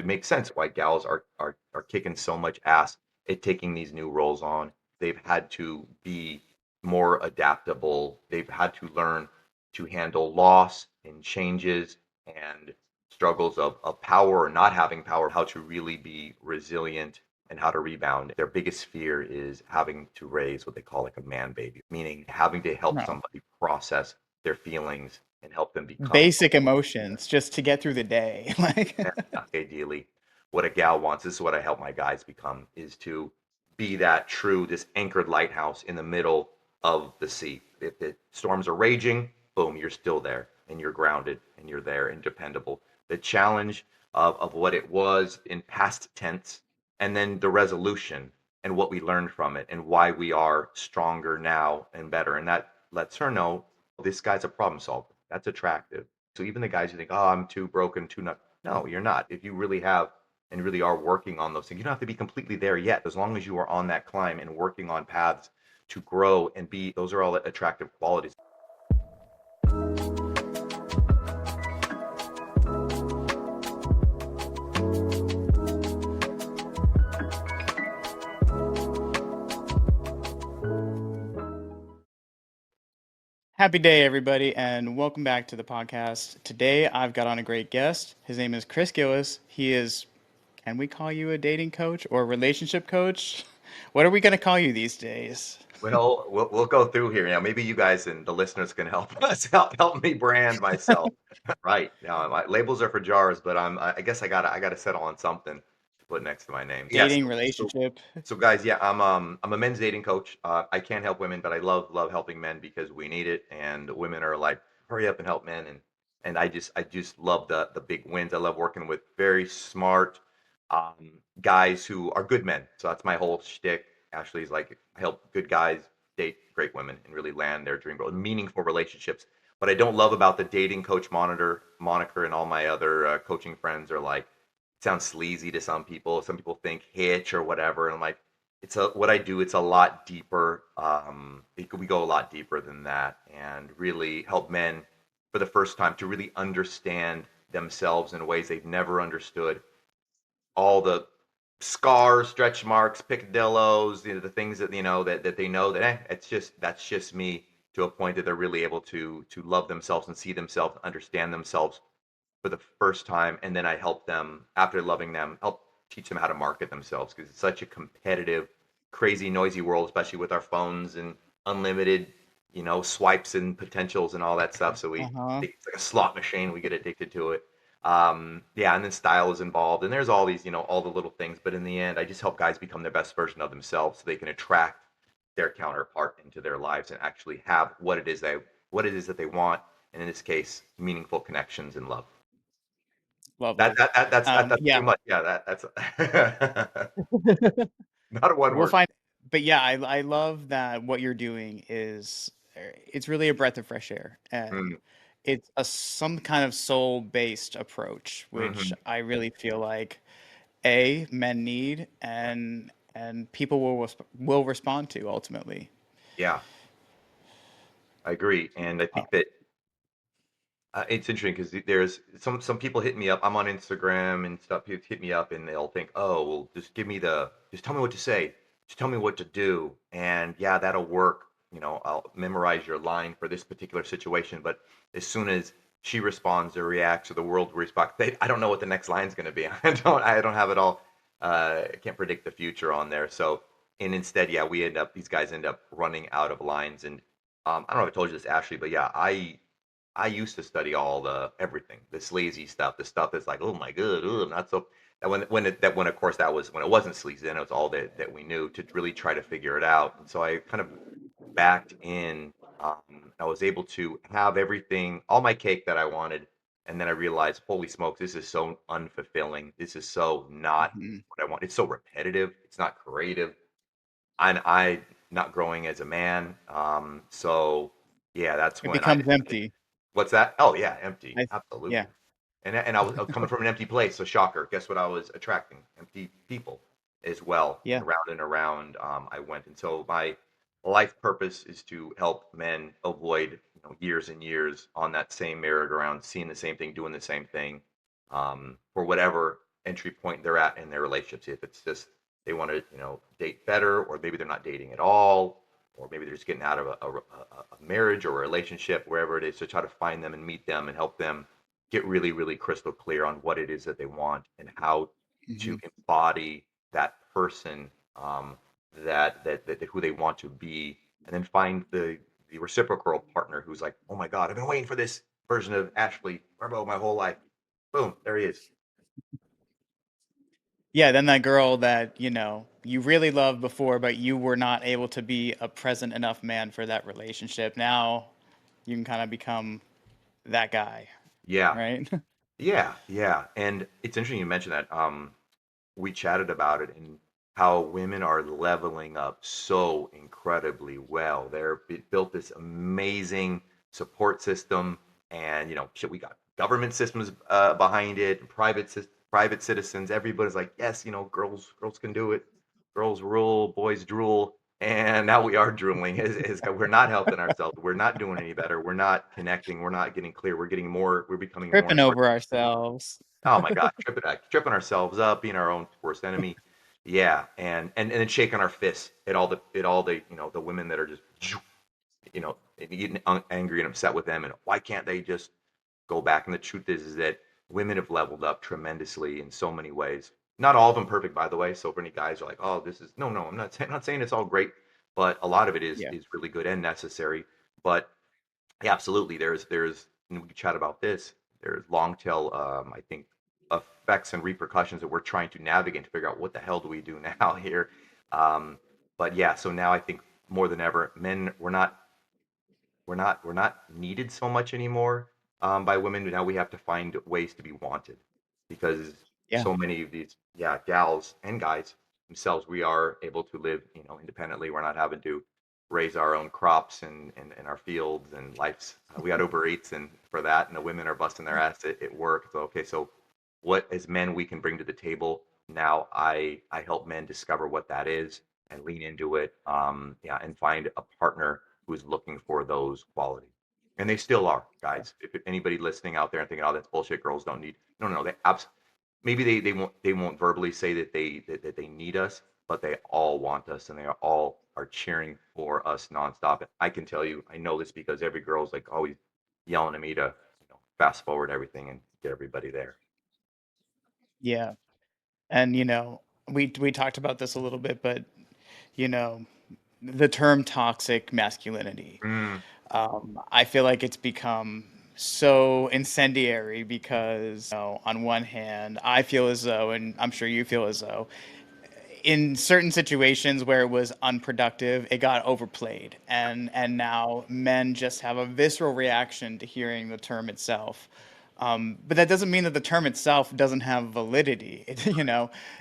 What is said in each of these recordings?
it makes sense why gals are kicking so much ass at taking these new roles on. They've had to be more adaptable. They've had to learn to handle loss and changes and struggles of power or not having power, how to really be resilient and how to rebound. Their biggest fear is having to raise what they call like a man baby, meaning having to help No. somebody process their feelings and help them become Basic emotions just to get through the day. Like, ideally what a gal wants. This is what I help my guys become, is to be that true, this anchored lighthouse in the middle of the sea. If the storms are raging, boom, you're still there and you're grounded and you're there and dependable. The challenge of what it was in past tense, and then the resolution and what we learned from it and why we are stronger now and better. And that lets her know this guy's a problem solver. That's attractive. So even the guys who think, oh, I'm too broken, too not, no, you're not. If you really have and really are working on those things, you don't have to be completely there yet. As long as you are on that climb and working on paths to grow and be, those are all attractive qualities. happy day, everybody, and welcome back to the podcast. Today, I've got on a great guest. His name is Chris Gillis. He is, can we call you a dating coach or a relationship coach? What are we going to call you these days? Well, we'll go through here now. Maybe you guys and the listeners can help us help me brand myself. Right now, my labels are for jars, but I guess I gotta settle on something to put next to my name. Yes. Dating, So, relationship. so guys, yeah, I'm a men's dating coach. I can't help women, but I love helping men because we need it, and women are like, hurry up and help men, and I just love the big wins. I love working with very smart guys who are good men. So that's my whole shtick. Ashley's like, I help good guys date great women and really land their dream role, meaningful relationships. What I don't love about the dating coach moniker and all my other coaching friends are like, it sounds sleazy to some people. Some people think Hitch or whatever. And I'm like, it's a what I do. It's a lot deeper. We go a lot deeper than that, and really help men for the first time to really understand themselves in ways they've never understood. All the scars, stretch marks, picadillos, the things that that they know that it's just that's just me, to a point that they're really able to love themselves and see themselves, understand themselves for the first time, and then I help them after loving them, help teach them how to market themselves because it's such a competitive, crazy, noisy world, especially with our phones and unlimited, swipes and potentials and all that stuff. So Uh-huh. it's like a slot machine. We get addicted to it. Yeah, and then style is involved, and there's all these, all the little things. But in the end, I just help guys become their best version of themselves, so they can attract their counterpart into their lives and actually have what it is that they want, and in this case, meaningful connections and love. That Lovely. that that that's Yeah, too much. Yeah, that's not a one we'll word. find. But yeah, I love that what you're doing is it's really a breath of fresh air, and Mm, it's some kind of soul-based approach, which mhm. I really feel like men need, and people will respond to ultimately. Yeah, I agree, and I Oh, think that it's interesting because there's some people hit me up. I'm on Instagram and stuff. People hit me up and they'll think, "Oh, well, just tell me what to say, just tell me what to do," and yeah, that'll work. I'll memorize your line for this particular situation, but as soon as she responds or reacts or the world responds, I don't know what the next line's going to be. I don't have it all. I can't predict the future on there. So, and instead, yeah, these guys end up running out of lines. And I don't know if I told you this, Ashley, but yeah, I used to study all the everything, the sleazy stuff, the stuff that's like, oh my god, not so. And when of course that was when it wasn't sleazy, then it was all that we knew to really try to figure it out. And so I kind of backed in. I was able to have everything, all my cake that I wanted, and then I realized, holy smokes, this is so unfulfilling. This is so not mhm. what I want. It's so repetitive. It's not creative. I not growing as a man. So yeah, that's It when I becomes decided. empty. What's that? Oh yeah, empty. I, yeah, Absolutely. And I was coming from an empty place, so shocker. Guess what I was attracting? Empty people as well. yeah. And around I went. And so my life purpose is to help men avoid, years and years on that same merry-go-round, seeing the same thing, doing the same thing, for whatever. entry point they're at in their relationships. If it's just they want to, date better, or maybe they're not dating at all, or maybe they're just getting out of a marriage or a relationship, wherever it is, to try to find them and meet them and help them get really, really crystal clear on what it is that they want and how to Hmm. embody that person, that who they want to be, and then find the reciprocal partner who's like, oh my God, I've been waiting for this version of Ashley about my whole life. Boom, there he is. Yeah, then that girl that, you really loved before, but you were not able to be a present enough man for that relationship. Now you can kind of become that guy, Yeah, right? yeah, yeah. And it's interesting you mentioned that. We chatted about it and how women are leveling up so incredibly well. They're built this amazing support system, and shit, we got government systems behind it, and private citizens. Everybody's like, yes, girls can do it. Girls rule, boys drool. And now we are drooling. We're not helping ourselves. We're not doing any better. We're not connecting. We're not getting clear. We're getting more. We're becoming more Tripping and more. over ourselves. Oh my God, tripping ourselves up, being our own worst enemy. Yeah, and then shaking our fists at all the the women that are just getting angry and upset with them, and why can't they just go back? And the truth is that women have leveled up tremendously in so many ways. Not all of them perfect, by the way. So for any guys who are like, oh, this is no, no, I'm not saying it's all great, but a lot of it is Yeah. is really good and necessary. But yeah, absolutely. There's and we can chat about this. There's long tail, I think, effects and repercussions that we're trying to navigate to figure out what the hell do we do now here. Um, but yeah, so now I think more than ever, men we're not needed so much anymore by women. Now we have to find ways to be wanted, because Yeah. so many of these, yeah, gals and guys themselves, we are able to live, independently. We're not having to raise our own crops and our fields and lives. We got Uber Eats and for that, and the women are busting their ass at work. So okay, so what as men we can bring to the table now? I help men discover what that is and lean into it. Yeah, and find a partner who's looking for those qualities. And they still are, guys. If anybody listening out there and thinking, "Oh, that's bullshit. Girls don't need." No, no, no. Maybe they won't verbally say that they need us, but they all want us, and they all are cheering for us nonstop. I can tell you, I know this because every girl's like always yelling at me to fast forward everything and get everybody there. Yeah. And we talked about this a little bit, but you know, the term toxic masculinity. Mm, I feel like it's become so incendiary because, on one hand, I feel as though, and I'm sure you feel as though, in certain situations where it was unproductive, it got overplayed, and now men just have a visceral reaction to hearing the term itself. But that doesn't mean that the term itself doesn't have validity.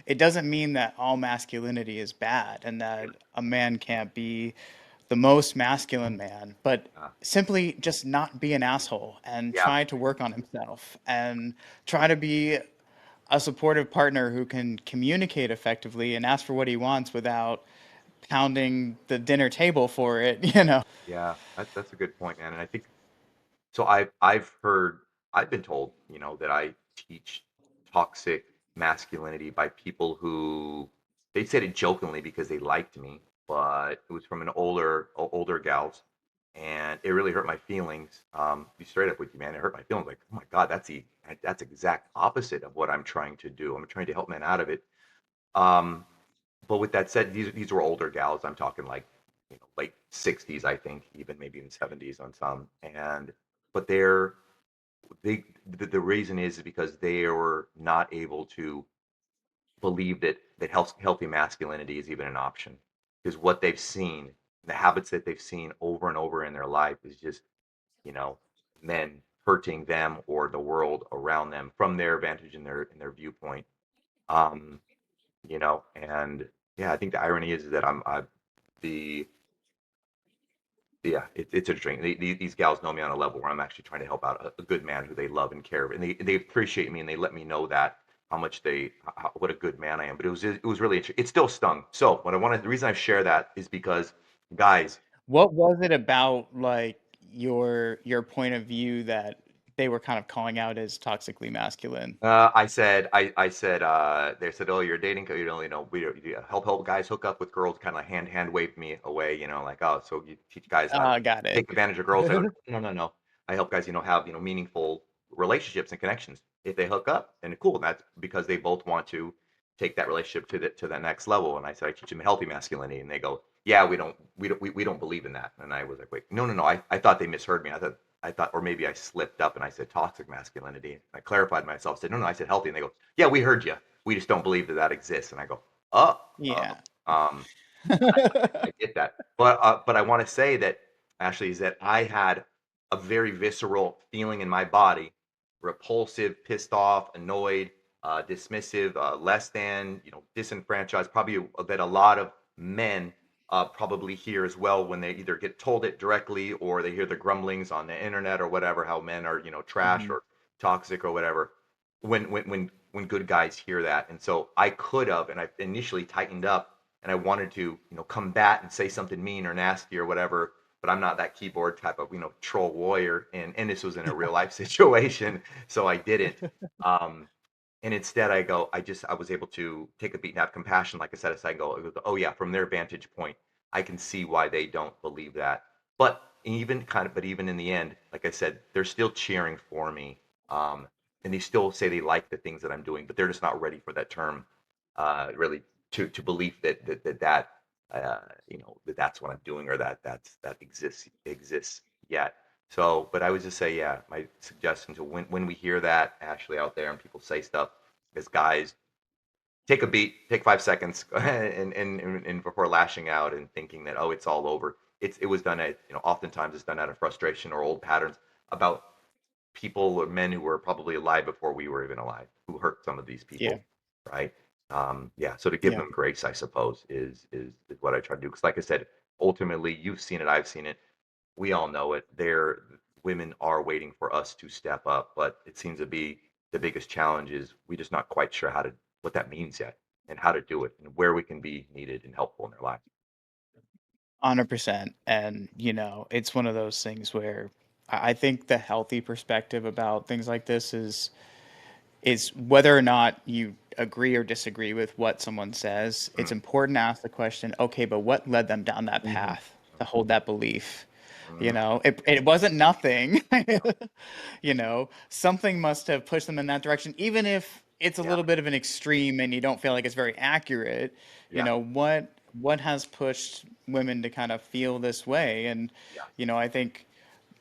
It doesn't mean that all masculinity is bad and that a man can't be the most masculine man, but uh, simply just not be an asshole and yeah, try to work on himself and try to be a supportive partner who can communicate effectively and ask for what he wants without pounding the dinner table for it. yeah. That's a good point, man. And I think so. I've been told, that I teach toxic masculinity by people who they said it jokingly because they liked me, but it was from an older gals, and it really hurt my feelings. Be straight up with you, man. It hurt my feelings. Like, oh my God, that's exact opposite of what I'm trying to do. I'm trying to help men out of it. Um, but with that said, these were older gals. I'm talking like, late 60s, I think, even maybe even 70s on some. And but the reason is because they were not able to believe that healthy masculinity is even an option, because what they've seen, the habits that they've seen over and over in their life is just, you know men hurting them or the world around them from their vantage and their viewpoint. um and yeah, I think the irony is that the yeah, it's interesting. These gals know me on a level where I'm actually trying to help out a good man who they love and care, and they appreciate me, and they let me know that how much what a good man I am. But it was really interesting. It still stung. So the reason I share that is because, guys, What was it about, like, your point of view that they were kind of calling out as toxically masculine? They said, oh, you're dating, we help guys hook up with girls, kind of hand waved me away, like, oh, so you teach guys how to Got it. take advantage of girls. I go, no, no, no. I help guys, have, meaningful relationships and connections. If they hook up, then cool. That's because they both want to take that relationship to the next level. And I said, I teach them healthy masculinity. And they go, yeah, we don't believe in that. And I was like, wait, no, no, no. I thought they misheard me. I thought, or maybe I slipped up and I said toxic masculinity. And I clarified myself, said, no, no, I said healthy. And they go, yeah, we heard you. We just don't believe that that exists. And I go, oh, Yeah. um, I get that. But I want to say that actually is that I had a very visceral feeling in my body, repulsive, pissed off, annoyed, dismissive, less than, disenfranchised. Probably that a lot of men probably hear as well when they either get told it directly or they hear the grumblings on the internet or whatever, how men are, trash Mhm. or toxic or whatever. When good guys hear that, and so I could have, and I initially tightened up and I wanted to, combat and say something mean or nasty or whatever, but I'm not that keyboard type of, troll warrior. And this was in a real life situation, so I didn't. Um, and instead, I was able to take a beat and have compassion, like I said, aside and go, oh yeah, from their vantage point, I can see why they don't believe that. But even in the end, like I said, they're still cheering for me. Um, and they still say they like the things that I'm doing, but they're just not ready for that term, really to believe that that's what I'm doing or that exists yet. So, but I would just say, yeah, my suggestion to when we hear that Ashley out there and people say stuff as guys, take a beat, take 5 seconds, and before lashing out and thinking that, oh, it's all over. It was done at, oftentimes it's done out of frustration or old patterns about people or men who were probably alive before we were even alive who hurt some of these Yeah. people, right? Yeah. So to give Yeah. them grace, I suppose, is what I try to do. Because, like I said, ultimately, you've seen it, I've seen it, we all know it. Women are waiting for us to step up, but it seems to be the biggest challenge is we just not quite sure what that means yet, and how to do it, and where we can be needed and helpful in their lives. 100%. And, it's one of those things where I think the healthy perspective about things like this is whether or not you agree or disagree with what someone says, it's Mm, important to ask the question, okay, but what led them down that mhm, path to hold that belief? mhm, It wasn't nothing. yeah, Something must have pushed them in that direction, even if it's a yeah, little bit of an extreme and you don't feel like it's very accurate. yeah, What has pushed women to kind of feel this way? And, yeah, I think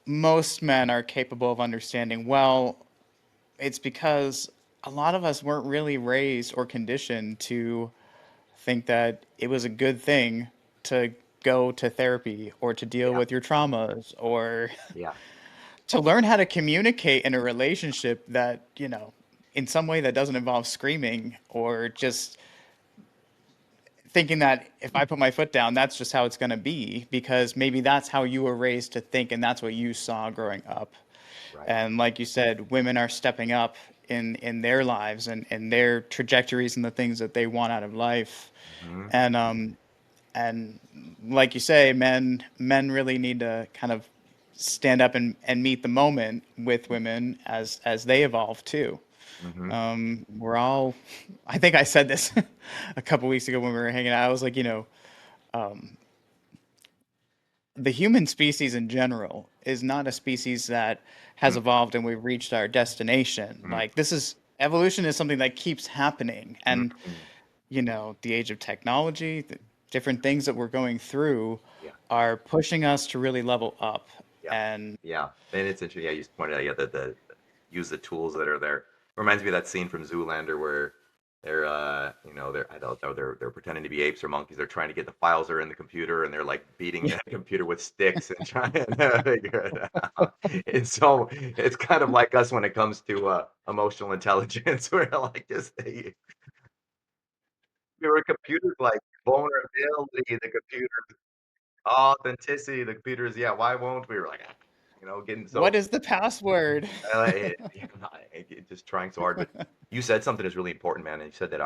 most men are capable of understanding, well, it's because a lot of us weren't really raised or conditioned to think that it was a good thing to go to therapy or to deal yeah, with your traumas or yeah, to learn how to communicate in a relationship that, in some way that doesn't involve screaming or just thinking that if I put my foot down, that's just how it's going to be because maybe that's how you were raised to think and that's what you saw growing up. right. And like you said, women are stepping up in their lives and their trajectories and the things that they want out of life. Hmm. And like you say, men really need to kind of stand up and meet the moment with women as they evolve too. Hmm. We're all, I think I said this a couple weeks ago when we were hanging out. I was like, the human species in general is not a species that has evolved and we've reached our destination. Hmm. Like this is evolution is something that keeps happening. And Hmm. the age of technology, the different things that we're going through Yeah. are pushing us to really level up. Yeah. And Yeah. And it's interesting. Yeah, you just pointed out, yeah, the use the tools that are there. Reminds me of that scene from Zoolander where they're I don't know, they're pretending to be apes or monkeys. They're trying to get the files that are in the computer and they're like beating the computer with sticks and trying to figure it out. And so it's kind of like us when it comes to emotional intelligence. We're like just your computer's like vulnerability, the computer authenticity, the computers, yeah, why won't we? We're like, getting so what is the password? just trying so hard. But you said something is really important, man. And you said that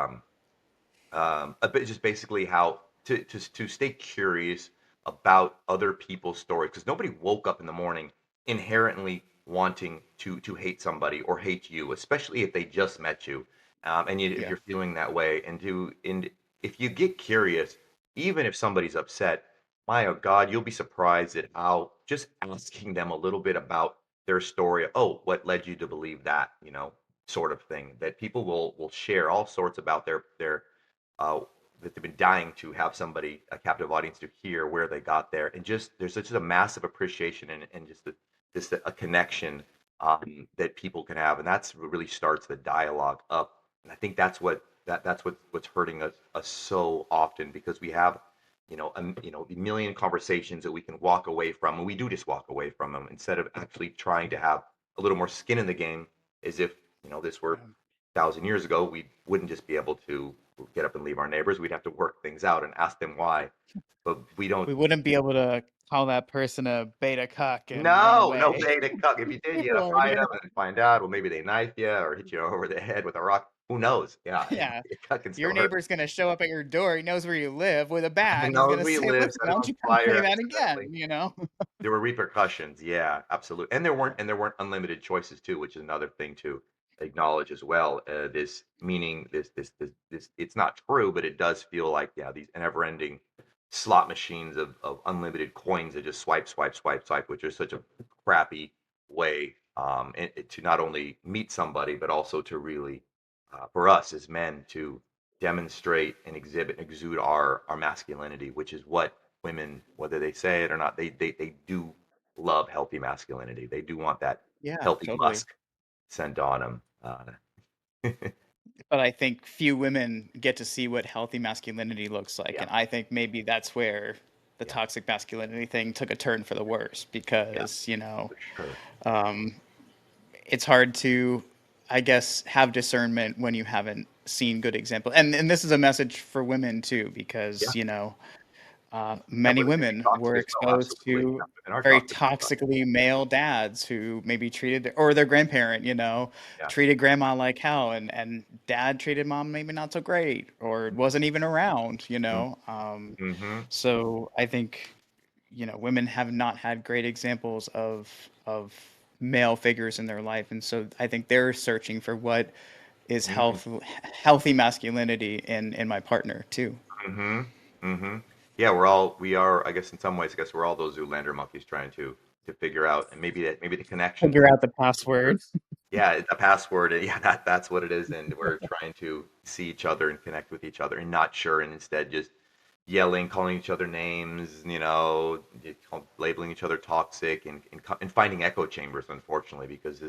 a bit just basically how to stay curious about other people's stories because nobody woke up in the morning inherently wanting to hate somebody or hate you, especially if they just met you, and if Yeah. you're feeling that way, and if you get curious, even if somebody's upset, my oh God, you'll be surprised at how just asking them a little bit about their story. Oh, what led you to believe that? Sort of thing that people will share all sorts about their uh, that they've been dying to have somebody, a captive audience, to hear where they got there, and just there's such a massive appreciation and just a connection that people can have, and that's what really starts the dialogue up. And I think that's what's hurting us so often because we have a million conversations that we can walk away from, and we do just walk away from them instead of actually trying to have a little more skin in the game, as if this were Um, 1,000 years ago. We wouldn't just be able to get up and leave our neighbors. We'd have to work things out and ask them why. But we don't. we wouldn't be able to call that person a beta cuck and run No, no away. way to cuck. If you did, you People gotta are, fight them and find out. Well, maybe they knife you or hit you over the head with a rock. Who knows? Yeah, yeah. a cuck can Your still hurt. neighbor's gonna show up at your door. He knows where you live with a He bat, and he's knows gonna where you say, live. "Listen, Set it don't on you come say fire that accidentally. again?" There were repercussions. Yeah, absolutely. And there weren't unlimited choices too, which is another thing to acknowledge as well. This meaning this it's not true, but it does feel like, yeah, these never-ending slot machines of unlimited coins that just swipe, swipe, swipe, swipe, which is such a crappy way to not only meet somebody, but also to really, for us as men, to demonstrate and exude our masculinity, which is what women, whether they say it or not, they do love healthy masculinity. They do want that Yeah, healthy totally. musk sent on them. But I think few women get to see what healthy masculinity looks like, Yeah, and I think maybe that's where the yeah, toxic masculinity thing took a turn for the worse yeah, because, for sure. um, it's hard to, I guess, have discernment when you haven't seen good example. And this is a message for women too, Yeah, because yeah, many women can be women toxic were as well. exposed Absolutely, to yeah, women are very toxic sometimes. toxically male dads who maybe treated or their grandparent, Yeah. treated grandma like hell, and dad treated mom maybe not so great or wasn't even around. Mm-hmm. So I think women have not had great examples of male figures in their life, and so I think they're searching for what is Mm-hmm. healthy masculinity in my partner too. Mm-hmm. Mm-hmm. Yeah, we are, I guess in some ways, I guess we're all those Zoolander monkeys trying to figure out, and maybe the connections. Figure out the password. Yeah, it's a password. Yeah, that's what it is. And we're trying to see each other and connect with each other and not sure, and instead just yelling, calling each other names, labeling each other toxic and finding echo chambers, unfortunately, because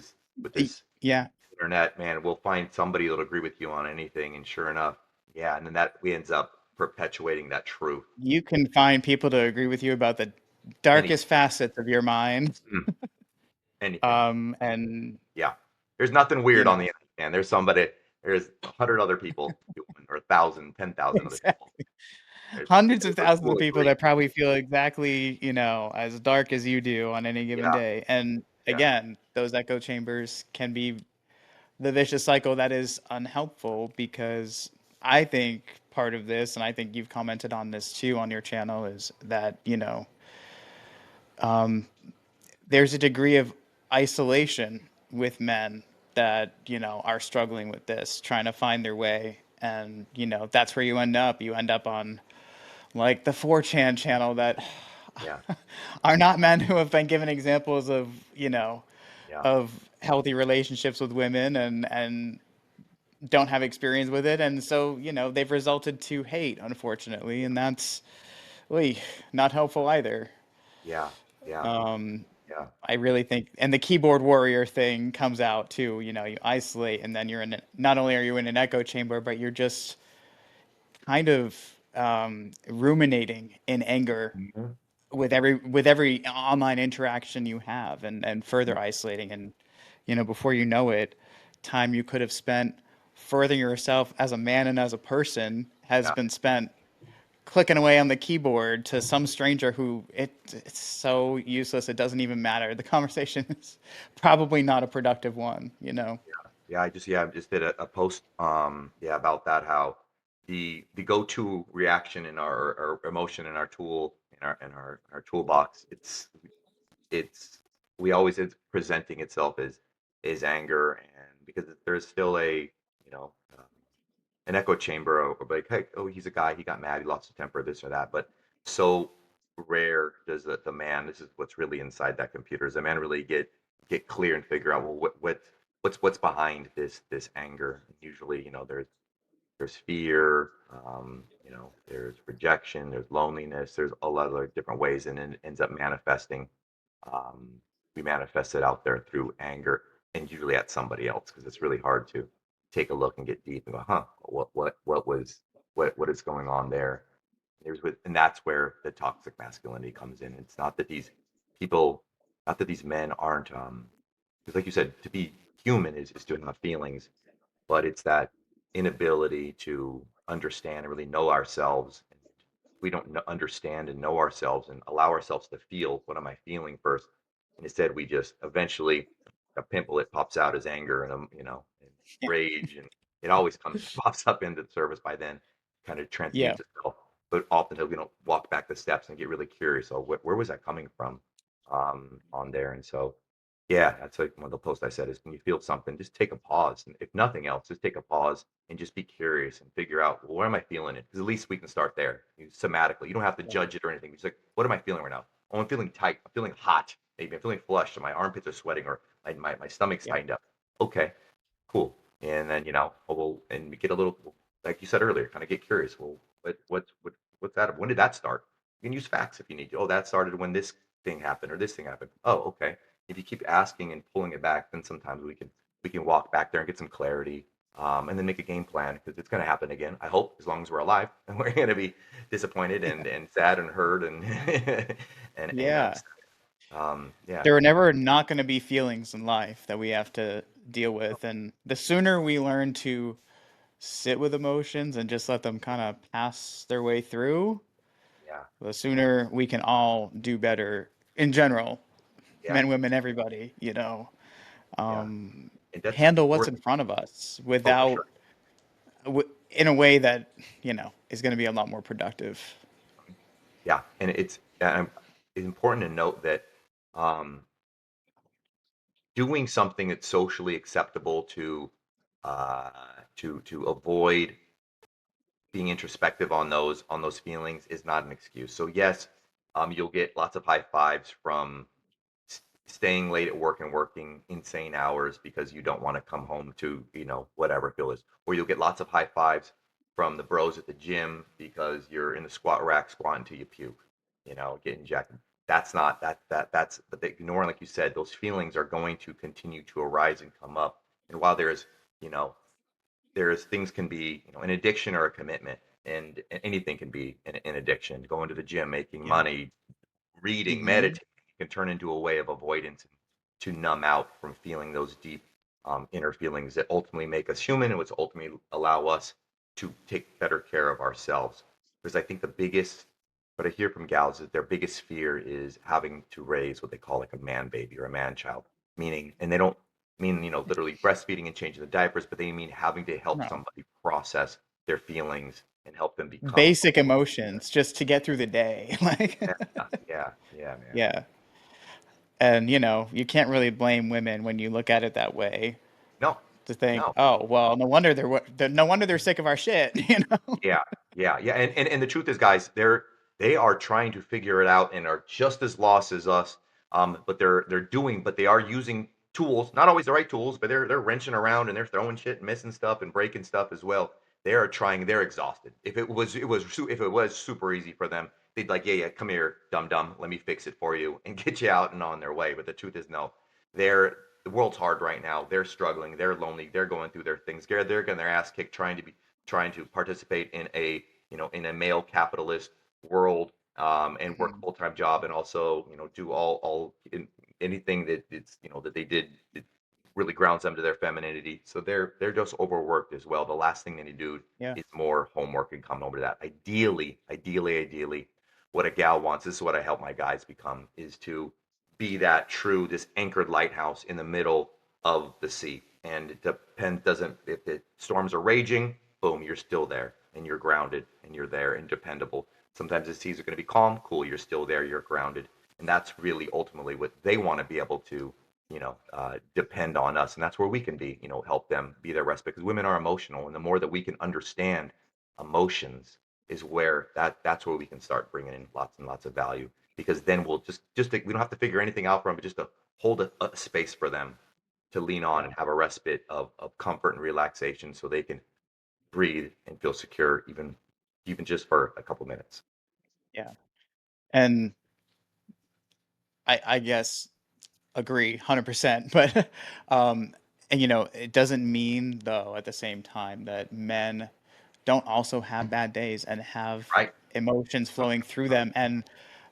with this Yeah, internet, man, we'll find somebody that'll agree with you on anything. And sure enough, yeah. And then that we ends up perpetuating that truth. you can find people to agree with you about the Any, darkest facets of your mind. mm, anything. And Yeah. There's nothing you weird on the know, internet, man. There's 100 other people doing, or 1,000, 10,000 other people. exactly. There's, Hundreds of thousands we'll of people agree. that probably feel exactly, as dark as you do on any given Yeah. day. And Yeah. again, those echo chambers can be the vicious cycle that is unhelpful because I think part of this, and I think you've commented on this too on your channel, is that, there's a degree of isolation with men that, are struggling with this, trying to find their way. And, that's where you end up. You end up on like the 4chan channel that Yeah. are not men who have been given examples of, Yeah. of healthy relationships with women and don't have experience with it. And so, they've resulted to hate, unfortunately. And that's really not helpful either. Yeah. Yeah. Um, Yeah. I really think, and the keyboard warrior thing comes out too. You isolate, and then not only are you in an echo chamber, but you're just kind of ruminating in anger Mhm. with every online interaction you have, and further isolating. And before you know it, time you could have spent furthering yourself as a man and as a person has Yeah. been spent clicking away on the keyboard to some stranger who it's so useless it doesn't even matter. The conversation is probably not a productive one. Yeah. I just did a post, yeah, about that, how the go-to reaction in our emotion in our toolbox, it's we always it's presenting itself as anger, and because there's still a an echo chamber of like, hey, oh, he's a guy, he got mad, he lost his temper, this or that. But so rare does the man, this is what's really inside that computer, does the man really get clear and figure out, well, what's behind this anger. Usually, there's fear, there's rejection, there's loneliness, there's a lot of different ways, and it ends up manifesting. Um, we manifest it out there through anger, and usually at somebody else, because it's really hard to take a look and get deep and go, huh, what is going on there? And that's where the toxic masculinity comes in. It's not that these people, not that these men aren't, because like you said, to be human is to have feelings, but it's that inability to understand and really know ourselves. We don't understand and know ourselves and allow ourselves to feel, what am I feeling first? And instead, we just eventually a pimple, it pops out as anger and and rage, and it always comes pops up into the surface by then, kind of Yeah. transmutes itself. But often we don't walk back the steps and get really curious. Oh, where was that coming from, on there? And so yeah, that's like one of the posts I said is, when you feel something, just take a pause. And if nothing else, just take a pause and just be curious and figure out, well, where am I feeling it? Because at least we can start there. Somatically. You don't have to Yeah. judge it or anything. Just like, what am I feeling right now? Oh, I'm feeling tight. I'm feeling hot. Maybe I'm feeling flushed, or my armpits are sweating, or my stomach's Yeah. tightened up. Okay, cool. And then, and we get a little, like you said earlier, kind of get curious. Well, what's that? When did that start? You can use facts if you need to. Oh, that started when this thing happened or this thing happened. Oh, okay. If you keep asking and pulling it back, then sometimes we can walk back there and get some clarity, and then make a game plan, because it's going to happen again. I hope, as long as we're alive, and we're going to be disappointed and sad and hurt and and Yeah. upset. Yeah, There are never not going to be feelings in life that we have to deal with. And the sooner we learn to sit with emotions and just let them kind of pass their way through, yeah, the sooner we can all do better in general, yeah, men, women, everybody, yeah. um, And that's handle what's worth. in front of us Oh, for sure. in a way that is going to be a lot more productive. Yeah, and it's important to note that, um, doing something that's socially acceptable uh, to avoid being introspective on those feelings is not an excuse. So yes, you'll get lots of high fives from staying late at work and working insane hours because you don't want to come home to whatever it is, or you'll get lots of high fives from the bros at the gym because you're in the squat rack squatting till you puke, getting jacked. That's not that's but they ignoring, like you said, those feelings are going to continue to arise and come up. And while you know there's things can be, an addiction or a commitment, and anything can be an addiction. Going to the gym, making Yeah. money, reading, Hmm. meditating can turn into a way of avoidance, to numb out from feeling those deep, inner feelings that ultimately make us human, and which ultimately allow us to take better care of ourselves. Because I think what I hear from gals is their biggest fear is having to raise what they call like a man baby or a man child, meaning, and they don't mean, literally breastfeeding and changing the diapers, but they mean having to help No. somebody process their feelings and help them become. Basic emotions just to get through the day. Like, Yeah, yeah, yeah, man. yeah. And you can't really blame women when you look at it that way. No, To think, no. oh, well, no wonder they're sick of our shit. Yeah, yeah, yeah. And the truth is, guys, they are trying to figure it out and are just as lost as us. But but they are using tools, not always the right tools, but they're wrenching around and they're throwing shit and missing stuff and breaking stuff as well. They are trying. They're exhausted. If it was super easy for them, they'd like, yeah, yeah, come here, dum dum, let me fix it for you and get you out and on their way. But the truth is, no. The world's hard right now. They're struggling. They're lonely. They're going through their things. They're getting their ass kicked trying to participate in a male capitalist world, and work a Mhm. full time job, and also do all anything that it's that they did, it really grounds them to their femininity. So they're just overworked as well. The last thing they need to do Yeah. is more homework and come over to that. Ideally, what a gal wants, this is what I help my guys become, is to be that true, this anchored lighthouse in the middle of the sea. And it depends, doesn't, if the storms are raging, boom, you're still there and you're grounded and you're there and dependable. Sometimes the seas are going to be calm, cool, you're still there, you're grounded. and that's really ultimately what they want to be able to, depend on us, and that's where we can be, help them be their respite, because women are emotional, and the more that we can understand emotions is where that's where we can start bringing in lots and lots of value, because then we'll we don't have to figure anything out for them, but just to hold a space for them to lean on Yeah. and have a respite of comfort and relaxation so they can breathe and feel secure, even just for a couple minutes. Yeah. And I guess agree 100%. But, and it doesn't mean though at the same time that men don't also have bad days and have Right. emotions flowing through them and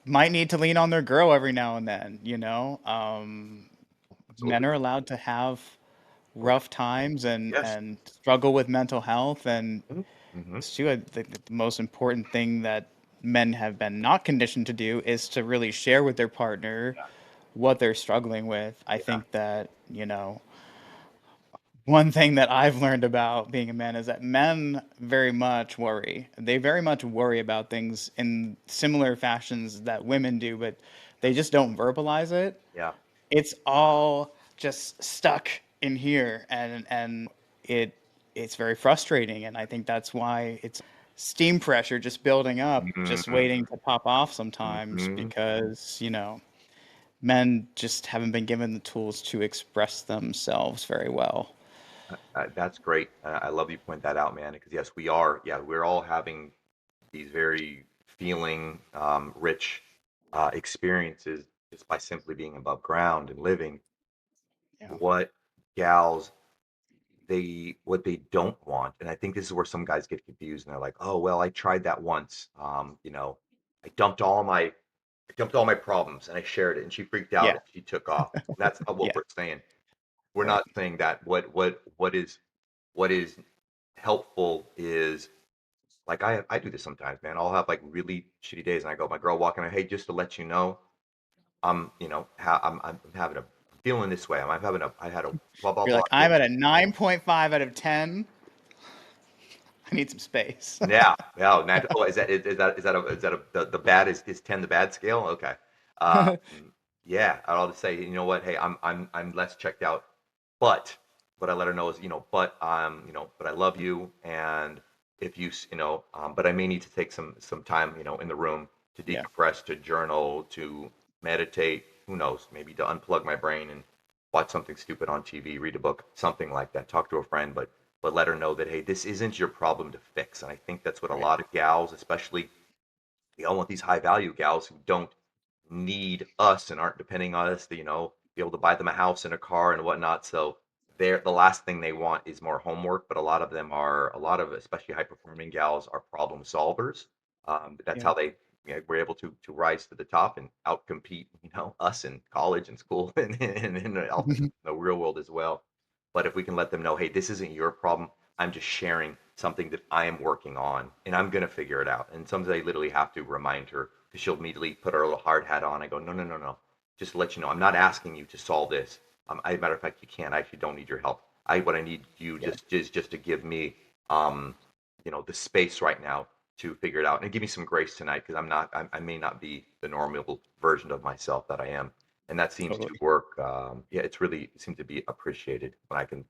might need to lean on their girl every now and then. Men Absolutely. are allowed to have Oh, yeah. rough times and Yes. and struggle with mental health, and Mhm. Mhm. it's too, I think that the most important thing that men have been not conditioned to do is to really share with their partner what they're struggling with. I Yeah. think that, one thing that I've learned about being a man is that men very much worry. They very much worry about things in similar fashions that women do, but they just don't verbalize it. Yeah. It's all just stuck in here, and it's very frustrating, and I think that's why it's steam pressure just building up, just Mhm. waiting to pop off sometimes, Mhm. because men just haven't been given the tools to express themselves very well. That's great. I love you point that out, man. Because yes, we are. Yeah, we're all having these very feeling rich experiences just by simply being above ground and living. Yeah. What gals what they don't want, and I think this is where some guys get confused, and they're like, "Oh, well, I tried that once. I dumped all my problems and I shared it, and she freaked out Yeah. and she took off." That's not what Yeah. we're saying. We're Right. not saying that. What is helpful is, like, I do this sometimes, man. I'll have like really shitty days, and I go, my girl walking, hey, just to let you know, I'm having a I'm feeling this way. I had a blah blah You're blah like, I'm day. at a 9.5 out of 10. I need some space. Yeah, yeah. Oh, is that the bad is 10 the bad scale? Okay. Yeah, I'll just say, you know what? Hey, I'm less checked out, but what I let her know is, but I love you, and if but I may need to take some time, in the room to Yeah. decompress, to journal, to meditate. Who knows? Maybe to unplug my brain and watch something stupid on TV, read a book, something like that. Talk to a friend, but let her know that, hey, this isn't your problem to fix. And I think that's what a Right. lot of gals, especially, we all want these high value gals who don't need us and aren't depending on us to, be able to buy them a house and a car and whatnot. So the last thing they want is more homework. But a lot of especially high performing gals are problem solvers. That's Yeah. how they, were able to rise to the top and outcompete, us in college and school and also the real world as well. But if we can let them know, hey, this isn't your problem. I'm just sharing something that I am working on, and I'm gonna figure it out. And sometimes I literally have to remind her, because she'll immediately put her little hard hat on. I go, no, no, no, no. Just to let you know, I'm not asking you to solve this. Matter of fact, you can't. I actually don't need your help. What I need you Yeah. just to give me, um, the space right now to figure it out, and give me some grace tonight, because I may not be the normal version of myself that I am, and that seems to Totally. work. Yeah, it seems to be appreciated when I can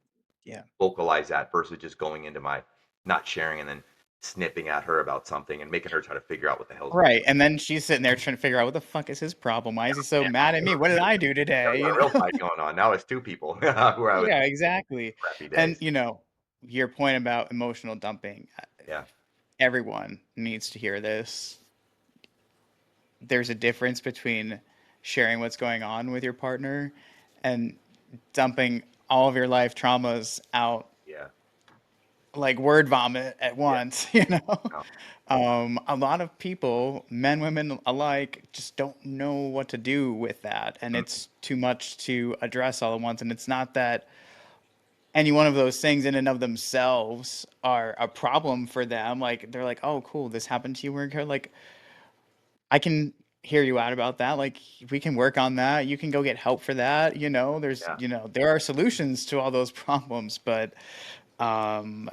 Yeah. vocalize that versus just going into my not sharing and then snipping at her about something and making her try to figure out what the hell's going Right. And then she's sitting there trying to figure out what the fuck is his problem? Why is he so on. mad at me? What did I do Now we today? got a real fight going on. Now it's two people who are having Yeah, exactly. crappy And days. your point about emotional dumping, Yeah. everyone needs to hear this. There's a difference between sharing what's going on with your partner and dumping all of your life traumas out Yeah. like word vomit at Yeah. once. No. A lot of people, men, women alike, just don't know what to do with that. And Mm, it's too much to address all at once. And it's not that any one of those things in and of themselves are a problem for them. Like, they're like, oh, cool, this happened to you. Like, I can hear you out about that. Like, we can work on that. You can go get help for that. yeah. There are solutions to all those problems. But um,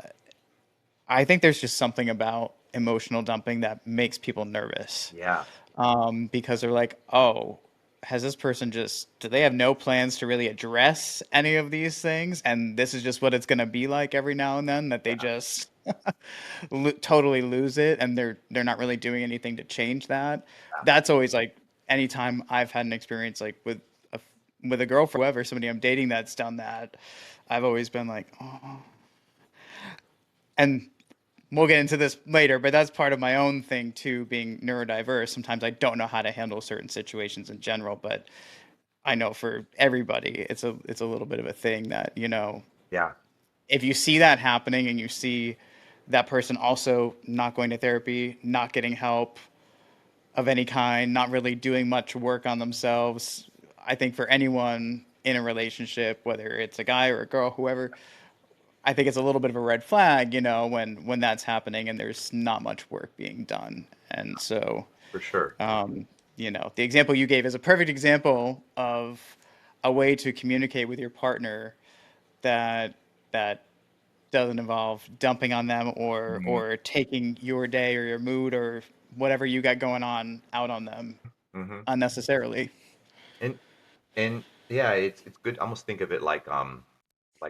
I think there's just something about emotional dumping that makes people nervous, Yeah. because they're like, oh. has this person just, do they have no plans to really address any of these things? And this is just what it's going to be like every now and then, that they Yeah. just totally lose it, and they're not really doing anything to change that. That's always like, anytime I've had an experience like a with a girlfriend, whoever, somebody I'm dating that's done that, I've always been like, oh. And we'll get into this later, but that's part of my own thing too, being neurodiverse. Sometimes I don't know how to handle certain situations in general, but I know for everybody, it's a little bit of a thing that, Yeah. if you see that happening and you see that person also not going to therapy, not getting help of any kind, not really doing much work on themselves, I think for anyone in a relationship, whether it's a guy or a girl, whoever, I think it's a little bit of a red flag, when that's happening and there's not much work being done. And so, For sure. the example you gave is a perfect example of a way to communicate with your partner that that doesn't involve dumping on them or Mhm. or taking your day or your mood or whatever you got going on out on them Mhm. unnecessarily. And and yeah, it's good. Almost think of it like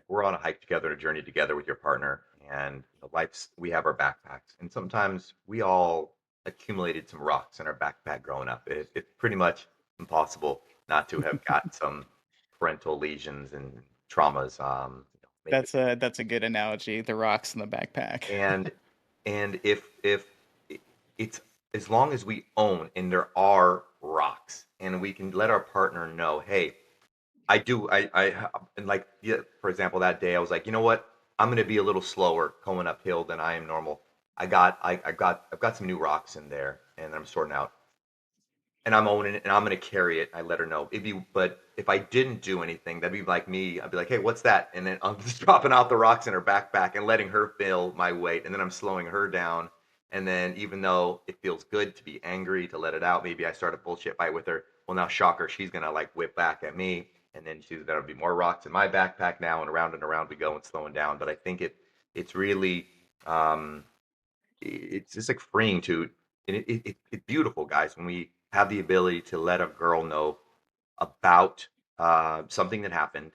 we're on a hike together, a journey together with your partner, and life's we have our backpacks, and sometimes we all accumulated some rocks in our backpack growing up. It's pretty much impossible not to have got some parental lesions and traumas. Maybe That's a good analogy. The rocks in the backpack. and and if it's as long as we own and there are rocks and we can let our partner know, hey, and like, yeah, for example, that day I was like, you know what? I'm going to be a little slower going uphill than I am normal. I've got some new rocks in there and I'm sorting out and I'm owning it and I'm going to carry it. I let her know. But if I didn't do anything, that'd be like me. I'd be like, hey, what's that? And then I'm just dropping out the rocks in her backpack and letting her feel my weight. And then I'm slowing her down. And then even though it feels good to be angry, to let it out, maybe I start a bullshit fight with her. Well, now shocker, she's going to like whip back at me. And then there'll be more rocks in my backpack now and around we go and slowing down. But I think it's really, um, it's just like freeing to and it's beautiful, guys, when we have the ability to let a girl know about something that happened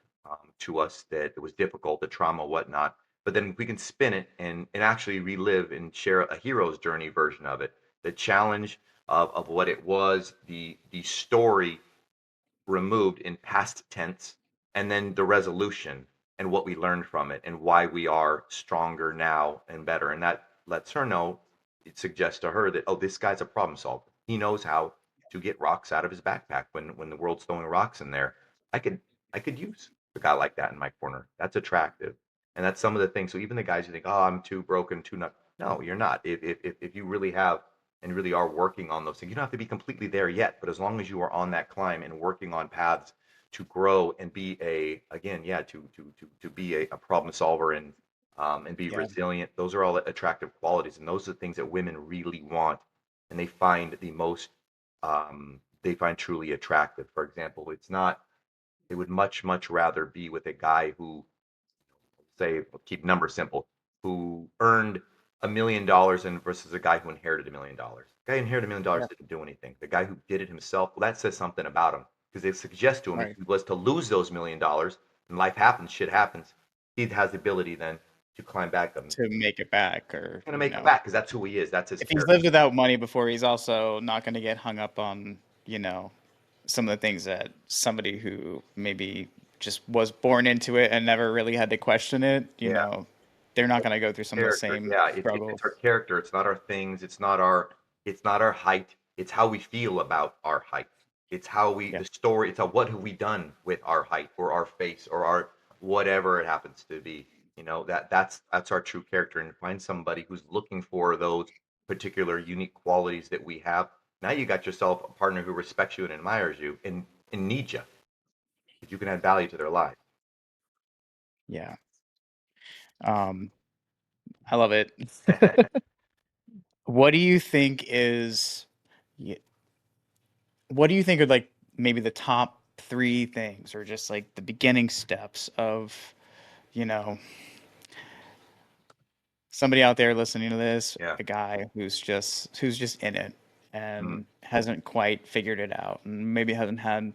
to us that was difficult, the trauma, whatnot. But then we can spin it and actually relive and share a hero's journey version of it. The challenge of what it was, the story removed in past tense, and then the resolution and what we learned from it and why we are stronger now and better. And that lets her know, it suggests to her that, oh, this guy's a problem solver. He knows how to get rocks out of his backpack when the world's throwing rocks in there. I could I could use a guy like that in my corner. That's attractive. And that's some of the things. So even the guys who think, oh, I'm too broken, too not. No, you're not. If you really have and really are working on those things. You don't have to be completely there yet, but as long as you are on that climb and working on paths to grow and be a again, yeah, to be a problem solver and be Yeah. resilient. Those are all attractive qualities, and those are the things that women really want, and they find they find truly attractive. For example, it's not. They would much rather be with a guy who say, keep numbers simple, who earned $1 million and versus a guy who inherited $1 million. The guy who inherited $1 million Yeah. didn't do anything. The guy who did it himself, well, that says something about him because it suggests to him if Right. he was to lose those $1 million and life happens, shit happens, he has the ability then to climb back. He's To make it back, or gonna make it back because that's who he is. That's his if he's character. lived without money before, he's also not going to get hung up on, some of the things that somebody who maybe just was born into it and never really had to question it, Yeah. they're not going to go through some of the Character, same yeah, it's struggles. our character, it's not our things, it's not our height, it's how we feel about our height. It's how we Yeah. the story, it's how what have we done with our height or our face or our whatever it happens to be. That's our true character and find somebody who's looking for those particular unique qualities that we have. Now you got yourself a partner who respects you and admires you and needs you because you can add value to their lives. Yeah. Um, I love it. What do you think is, y- what do you think are like maybe the top three things or just like the beginning steps of, you know, somebody out there listening to this, Yeah. a guy who's just in it. Mm, and hasn't quite figured it out, and maybe hasn't had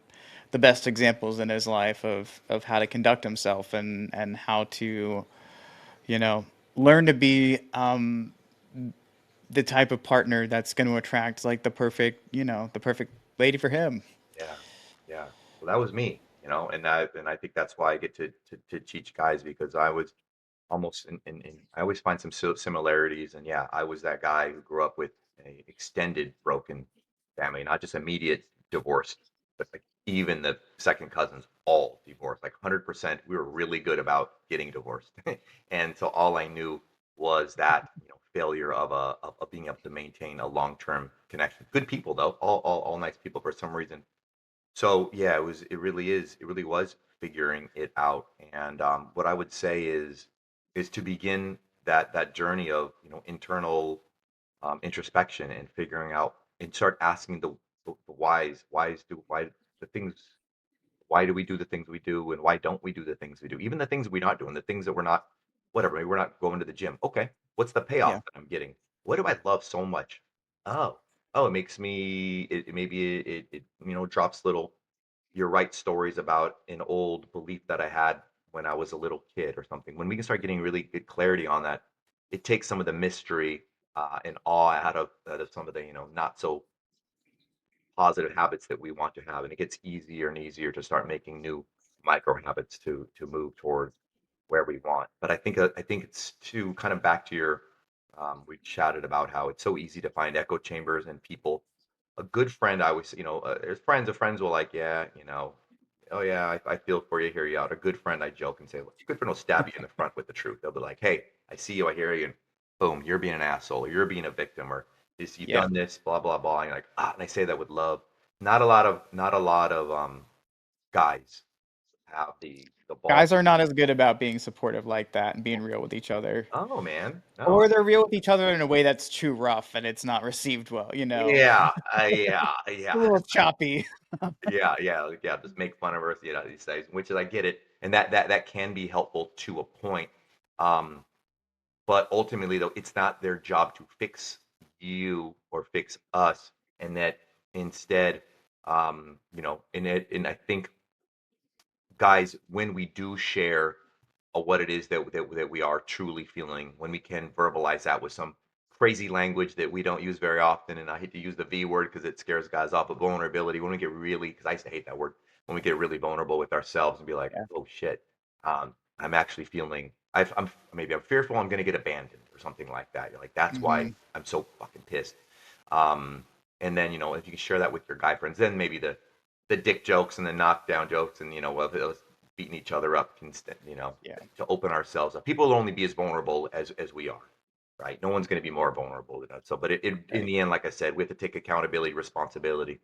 the best examples in his life of how to conduct himself and how to, you know, learn to be the type of partner that's going to attract like the perfect lady for him. yeah, yeah. Well, that was me, and I think that's why I get to teach guys because I was almost in I always find some similarities, and yeah, I was that guy who grew up with a extended broken family, not just immediate divorce, but like even the second cousins all divorced, like 100%. We were really good about getting divorced, and so all I knew was that failure of being able to maintain a long term connection. Good people though, all nice people for some reason. So yeah, it really was figuring it out. And what I would say is to begin that journey of internal introspection and figuring out and start asking the why the things why do we do the things we do and why don't we do the things we do, even the things we're not doing, the things that we're not, whatever, maybe we're not going to the gym. Okay, what's the Yeah. payoff that I'm getting? What do I love so much? Oh, it makes me it maybe it drops little, you're right, stories about an old belief that I had when I was a little kid or something. When we can start getting really good clarity on that, it takes some of the mystery and awe out of some of the not so positive habits that we want to have, and it gets easier and easier to start making new micro habits to move towards where we want. But I think it's to kind of back to your we chatted about how it's so easy to find echo chambers and people. A good friend, I always, there's friends of friends will like, yeah, oh yeah, I feel for you, hear you out. A good friend, I joke and say, "Look, a good friend will stab you in the front with the truth. They'll be like, hey, I see you, I hear you, and boom, you're being an asshole, or you're being a victim, or this, you've Yeah. done this, blah blah blah. And you're like, and I say that with love. Not a lot of guys have the balls. Guys are not as good about being supportive like that and being real with each other. Oh man, no, Or they're real with each other in a way that's too rough and it's not received well, you know. yeah, yeah. A little choppy. Yeah, yeah, like, yeah, just make fun of her, these days, which is I get it, and that can be helpful to a point. Um, but ultimately, though, it's not their job to fix you or fix us, and that instead, and I think guys, when we do share what it is that we are truly feeling, when we can verbalize that with some crazy language that we don't use very often, and I hate to use the V word because it scares guys off, but vulnerability, when we get really, because I used to hate that word, when we get really vulnerable with ourselves and be like, Yeah. oh shit, I'm actually feeling, maybe I'm fearful I'm going to get abandoned or something like that. You're like, that's why Mhm. I'm so fucking pissed. Um, and then, if you can share that with your guy friends, then maybe the dick jokes and the knockdown jokes and of us beating each other up can Yeah. to open ourselves up. People will only be as vulnerable as we are, right? No one's going to be more vulnerable than us. So, but in Right. the end, like I said, we have to take accountability, responsibility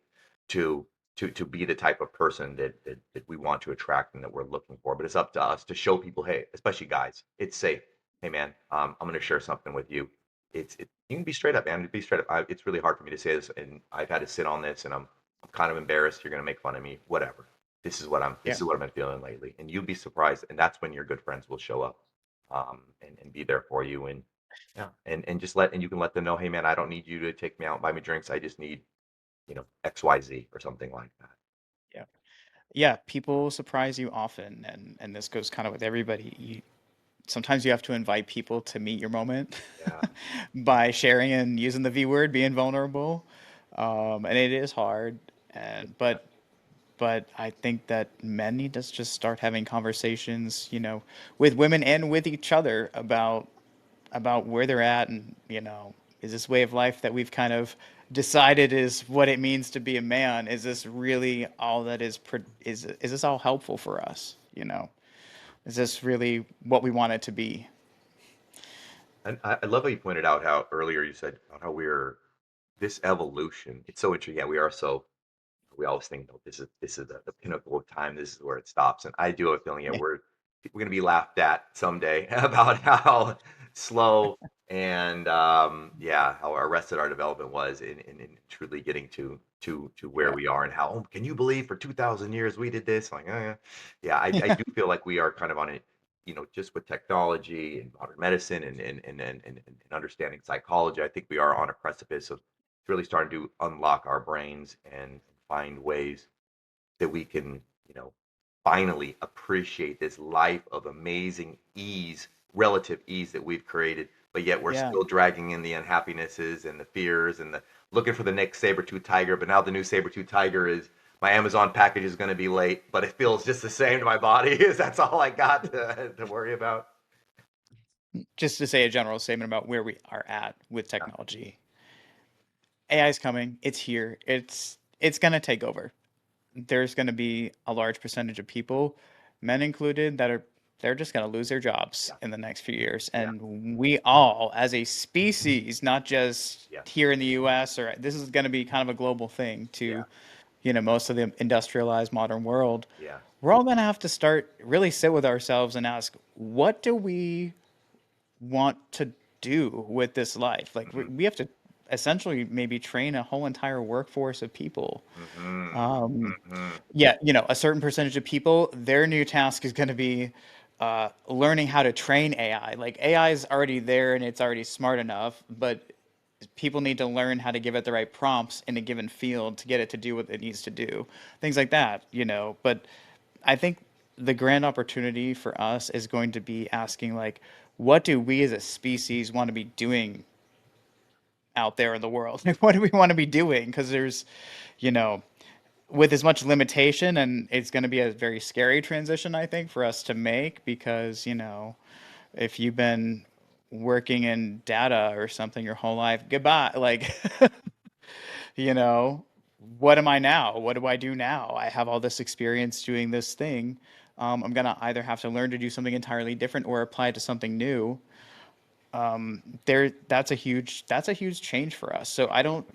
to to be the type of person that we want to attract and that we're looking for. But it's up to us to show people, hey, especially guys, it's safe. Hey, man, I'm going to share something with you. You can be straight up, man. Be straight up. It's really hard for me to say this, and I've had to sit on this, and I'm kind of embarrassed. You're going to make fun of me, whatever. This Yeah. is what I've been feeling lately, and you'd be surprised. And that's when your good friends will show up, and be there for you, and yeah, and just and you can let them know, hey, man, I don't need you to take me out and buy me drinks. I just need XYZ or something like that. Yeah. Yeah, people surprise you often, and this goes kind of with everybody. Sometimes you have to invite people to meet your moment Yeah, by sharing and using the V word, being vulnerable. And it is hard, and yeah. but I think that men need to just start having conversations, with women and with each other about where they're at, and is this way of life that we've kind of decided is what it means to be a man, is this really all that is this all helpful for us, is this really what we want it to be? And I love how you pointed out how earlier you said about how we're this evolution. It's so interesting. Yeah, we are so we always think, "Oh, this is the pinnacle of time. This is where it stops." And I do have a feeling, yeah, Yeah. we're gonna be laughed at someday about how slow and yeah, how arrested our development was in truly getting to where Yeah. we are and how can you believe for 2,000 years we did this? Like, yeah, I do feel like we are kind of on it. Just with technology and modern medicine and understanding psychology, I think we are on a precipice of it's really starting to unlock our brains and find ways that we can, you know, finally appreciate this life of amazing ease, relative ease that we've created, but yet we're Yeah. still dragging in the unhappinesses and the fears and the looking for the next saber-tooth tiger. But now the new saber-tooth tiger is my Amazon package is going to be late, but it feels just the same to my body. Is that's all I got to worry about? Just to say a general statement about where we are at with Yeah, technology. AI is coming. It's here. It's going to take over. There's going to be a large percentage of people, men included, that are they're just going to lose their jobs yeah, in the next few years. yeah, And we all, as a species, not just yeah, here in the U.S. or this is going to be kind of a global thing yeah, to, most of the industrialized modern world. yeah. We're all going to have to start really sit with ourselves and ask, what do we want to do with this life? Like Mm-hmm, we have to essentially maybe train a whole entire workforce of people. mm-hmm, Um, mm-hmm. yeah, a certain percentage of people, their new task is going to be learning how to train AI. Like AI is already there and it's already smart enough, but people need to learn how to give it the right prompts in a given field to get it to do what it needs to do. Things like that. But I think the grand opportunity for us is going to be asking, like, what do we as a species want to be doing out there in the world? Like, what do we want to be doing? Because there's, you know, with as much limitation, and it's going to be a very scary transition, I think, for us to make because, if you've been working in data or something your whole life, goodbye. Like, you know, what am I now? What do I do now? I have all this experience doing this thing. I'm gonna either have to learn to do something entirely different or apply it to something new. That's a huge change for us. So I don't,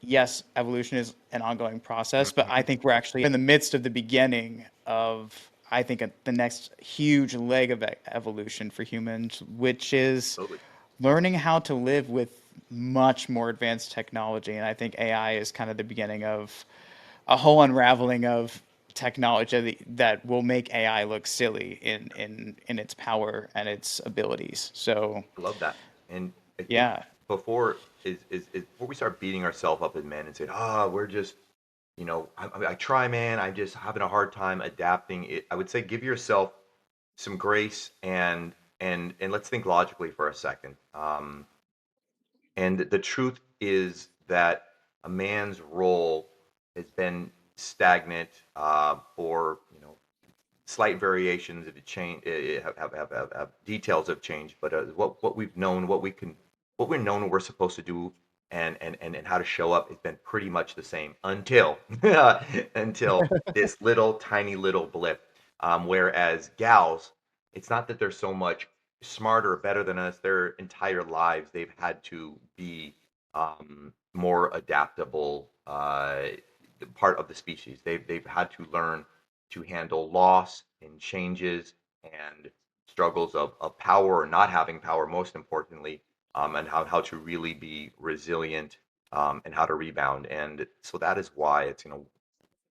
yes, evolution is an ongoing process, but I Mm-hmm. think we're actually in the midst of the beginning of, I think, the next huge leg of evolution for humans, which is Totally. learning how to live with much more advanced technology. And I think AI is kind of the beginning of a whole unraveling of technology that will make AI look silly in its power and its abilities. So I love that. And I think yeah, before is before we start beating ourselves up as men and say, ah, we're just, I try, man. I'm just having a hard time adapting it. I would say give yourself some grace and let's think logically for a second. And the truth is that a man's role has been stagnant for slight variations if it change have details have changed, but what we've known, what we're known we're supposed to do and how to show up has been pretty much the same until until this little tiny little blip. Whereas gals, it's not that they're so much smarter or better than us. Their entire lives they've had to be more adaptable part of the species. They've had to learn to handle loss and changes and struggles of power or not having power, most importantly, and how to really be resilient and how to rebound. And so that is why it's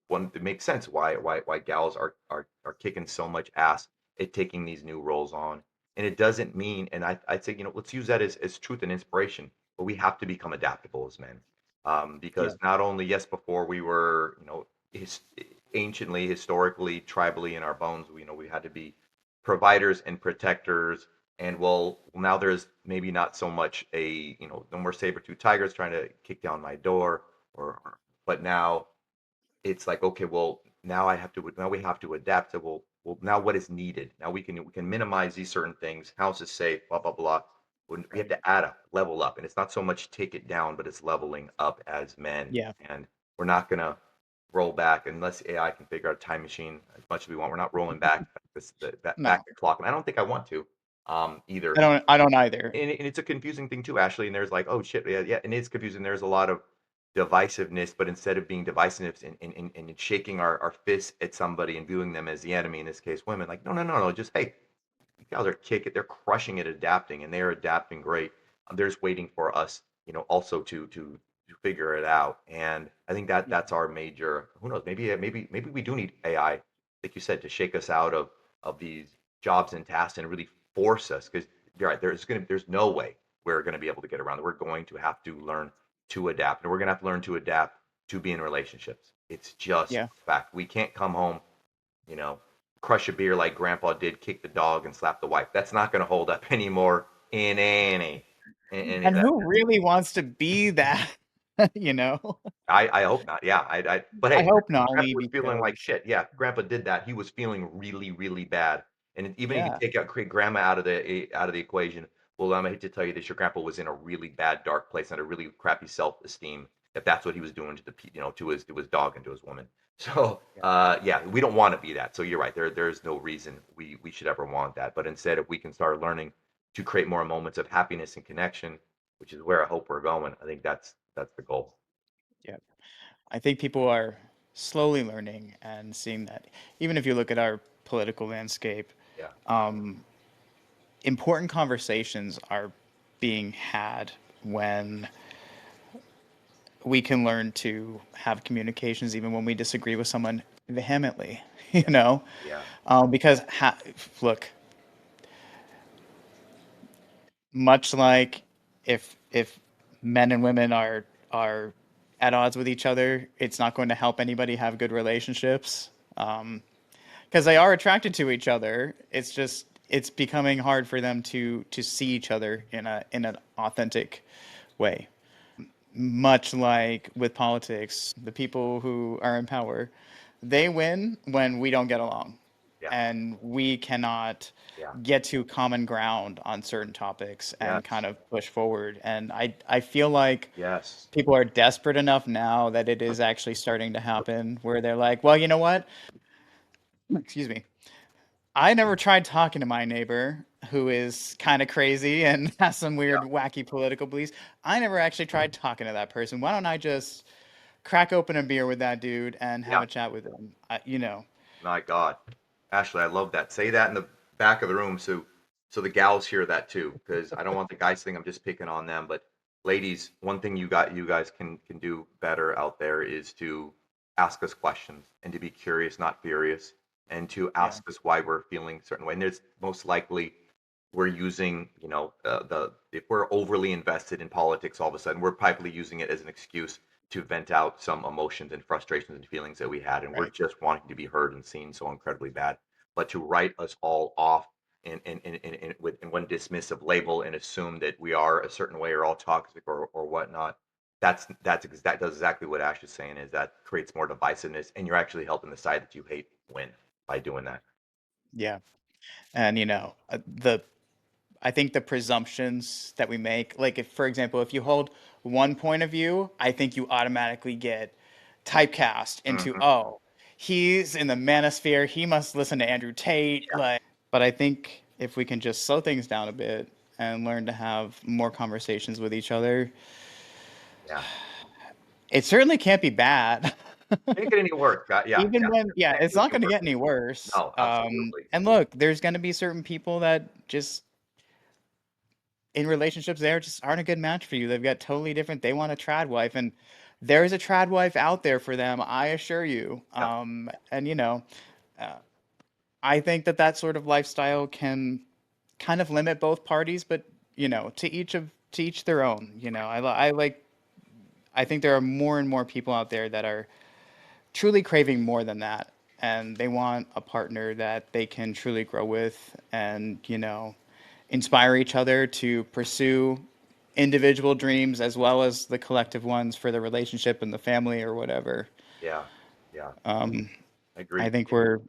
one it makes sense why gals are kicking so much ass at taking these new roles on. And it doesn't mean, and I'd say, let's use that as truth and inspiration, but we have to become adaptable as men. yeah, Because not only, yes, before we were, his, anciently, historically, tribally in our bones, we had to be providers and protectors. And well, now there's maybe not so much no more saber-tooth tigers trying to kick down my door, but now it's like, okay, well, now we have to adapt to, well, now what is needed? Now we can minimize these certain things. House is safe, blah blah blah. When we have right, to add up, level up, and it's not so much take it down, but it's leveling up as men. yeah, And we're not gonna roll back unless AI can figure out a time machine as much as we want. We're not rolling back no, the clock, and I don't think I want to either. I don't either. And it's a confusing thing too, Ashley. And there's like, oh shit, yeah, yeah, and it's confusing. There's a lot of divisiveness, but instead of being divisive and shaking our fists at somebody and viewing them as the enemy, in this case, women, like, no, no, no, no, just hey, you guys are kicking, they're crushing it, adapting, and they're adapting great. They're just waiting for us, also to figure it out. And I think that Yeah, that's our major. Who knows? Maybe we do need AI, like you said, to shake us out of these jobs and tasks and really force us. Because you're right, there's no way we're gonna be able to get around it. We're going to have to learn. to adapt, and we're gonna have to learn to adapt to be in relationships. It's just Yeah. a fact. We can't come home, you know, crush a beer like Grandpa did, kick the dog, and slap the wife. That's not gonna hold up anymore in any of And that. who really wants to be that, you know? I hope not. Yeah, but I hey, hope not, Grandpa only was feeling like because shit. Yeah, Grandpa did that. He was feeling really, really bad. And even if you yeah, take out Grandma out of the equation, well, I hate to tell you this, your grandpa was in a really bad, dark place and a really crappy self-esteem. If that's what he was doing to to his dog and to his woman. So, yeah, yeah, we don't want to be that. So you're right. There's no reason we should ever want that. But instead, if we can start learning to create more moments of happiness and connection, which is where I hope we're going, I think that's the goal. yeah. I think people are slowly learning and seeing that even if you look at our political landscape, Yeah. um, important conversations are being had when we can learn to have communications even when we disagree with someone vehemently, you Yeah. know? Yeah. Because, look, much like if men and women are at odds with each other, it's not going to help anybody have good relationships. Because they are attracted to each other. It's just it's becoming hard for them to see each other in an authentic way. Much like with politics, the people who are in power, they win when we don't get along Yeah. and we cannot Yeah. get to common ground on certain topics and kind Yes. of push forward. And I feel like Yes. people are desperate enough now that it is actually starting to happen where they're like, well, you know what? Excuse me. I never tried talking to my neighbor who is kind of crazy and has some weird, Yeah. wacky political beliefs. I never actually tried talking to that person. Why don't I just crack open a beer with that dude and have Yeah. a chat with him? You know, My God. Ashley, I love that. Say that in the back of the room so the gals hear that too, because I don't want the guys to think I'm just picking on them. But ladies, one thing you guys can do better out there is to ask us questions and to be curious, not furious, and to yeah, ask us why we're feeling a certain way. And there's most likely we're using, the if we're overly invested in politics, all of a sudden we're probably using it as an excuse to vent out some emotions and frustrations and feelings that we had, and we're right. just wanting to be heard and seen so incredibly bad. But to write us all off in one dismissive label and assume that we are a certain way or all toxic or whatnot, that does exactly what Ash is saying. Is that creates more divisiveness, and you're actually helping the side that you hate win by doing that. Yeah. And the I think the presumptions that we make, like if, for example, if you hold one point of view, I think you automatically get typecast into, Hmm. oh, he's in the manosphere, he must listen to Andrew Tate. Yeah, But I think if we can just slow things down a bit and learn to have more conversations with each other, yeah. it certainly can't be bad. Can't get any worse. Yeah, Even yeah. when, It yeah, can't it's get not any going to worse. get any worse. No, absolutely. And look, there's going to be certain people that just in relationships there just aren't a good match for you. They've got totally different. They want a trad wife, and there's a trad wife out there for them. I assure you. Yeah, And uh, I think that that sort of lifestyle can kind of limit both parties, but to each their own. I like. I think there are more and more people out there that are truly craving more than that, and they want a partner that they can truly grow with, and inspire each other to pursue individual dreams as well as the collective ones for the relationship and the family or whatever. yeah, yeah. Um, I I agree. think we're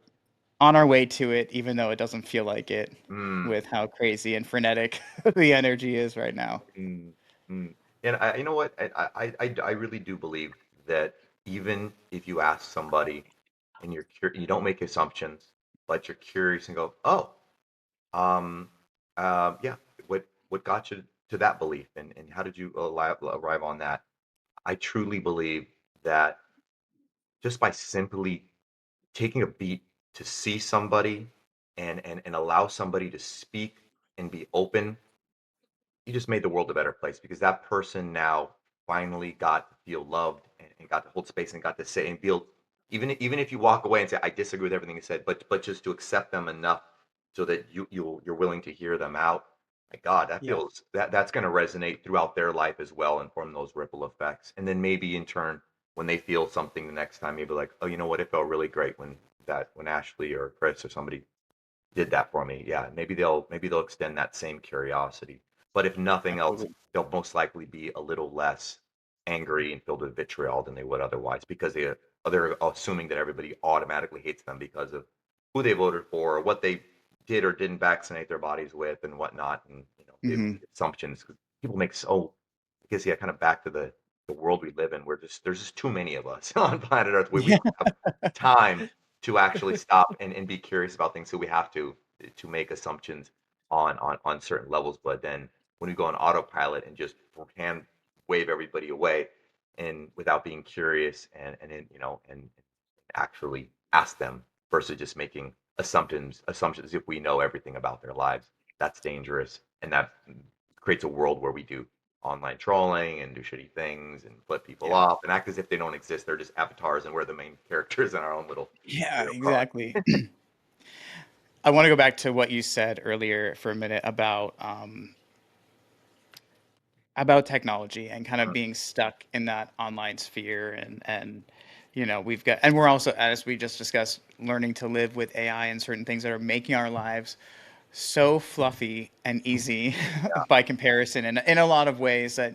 on our way to it, even though it doesn't feel like it Mm, with how crazy and frenetic the energy is right now. mm, mm. And you know what? I really do believe that even if you ask somebody and you don't make assumptions, but you're curious and go, oh, um, yeah, what got you to that belief, and how did you arrive on that? I truly believe that just by simply taking a beat to see somebody and allow somebody to speak and be open, you just made the world a better place because that person now finally got to feel loved and got to hold space and got to say and feel even if you walk away and say I disagree with everything you said, but just to accept them enough so that you're willing to hear them out. My God, that Yeah. feels that's going to resonate throughout their life as well and form those ripple effects. And then maybe in turn, when they feel something the next time, maybe like, oh, you know what, it felt really great when Ashley or Chris or somebody did that for me. Yeah, maybe they'll extend that same curiosity. But if nothing else, Absolutely. they'll most likely be a little less angry and filled with vitriol than they would otherwise because they're assuming that everybody automatically hates them because of who they voted for or what they did or didn't vaccinate their bodies with and whatnot. And the Hmm. assumptions 'cause people make so because yeah, kind of back to the world we live in. There's just too many of us on planet Earth. We Yeah. don't have time to actually stop and be curious about things. So we have to make assumptions on certain levels. But then when we go on autopilot and just hand wave everybody away and without being curious and actually ask them versus just making assumptions if we know everything about their lives, that's dangerous and that creates a world where we do online trolling and do shitty things and flip people Yeah. off and act as if they don't exist. They're just avatars and we're the main characters in our own little Yeah, car. exactly. I want to go back to what you said earlier for a minute about technology and kind of Mm, being stuck in that online sphere and we've got and we're also, as we just discussed, learning to live with AI and certain things that are making our lives so fluffy and easy yeah, by comparison in a lot of ways that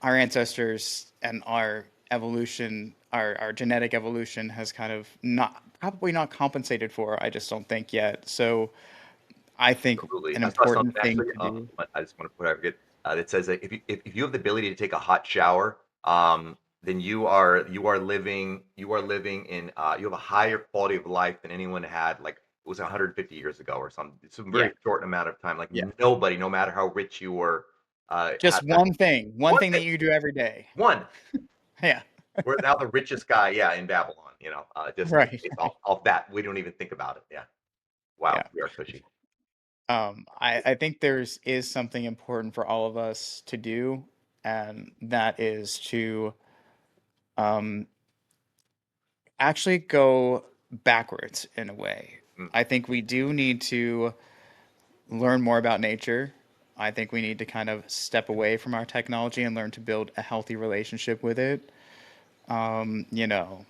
our ancestors and our evolution, our genetic evolution has kind of not probably not compensated for. I just don't think yet. So I think absolutely. an I saw important something thing actually. to do. I just want to put I forget that says that if you have the ability to take a hot shower, then you are living in you have a higher quality of life than anyone had like it was 150 years ago or something. It's a Yeah, very short amount of time. Like yeah. nobody, no matter how rich you were, had Just one one thing that thing. you do every day. One. Yeah, We're now the richest guy, yeah, in Babylon. Just right. based off that, we don't even think about it. Yeah. Wow, Yeah. we are cushy. I think there's is something important for all of us to do, and that is to um, actually go backwards in a way. Mm, I think we do need to learn more about nature. I think we need to kind of step away from our technology and learn to build a healthy relationship with it. Um, you know,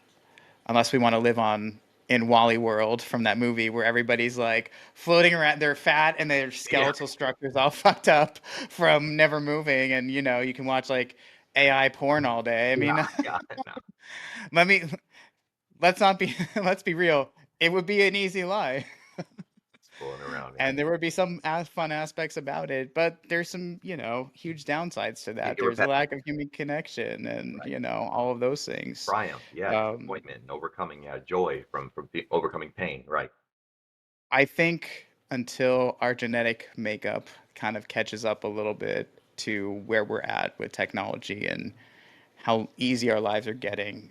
Unless we want to live on in Wally World from that movie where everybody's like floating around, they're fat and their yeah, skeletal structure's all fucked up from never moving, and you can watch like AI porn all day. I yeah, mean, yeah, no, let me let's not be let's be real. It would be an easy lie. just fooling around, yeah. And there would be some fun aspects about it, but there's some, huge downsides to Can that. get There's a repetitive, lack of human connection and, right? all of those things. Triumph, yeah, Um, disappointment, and overcoming, yeah, joy from overcoming pain, right? I think until our genetic makeup kind of catches up a little bit to where we're at with technology and how easy our lives are getting,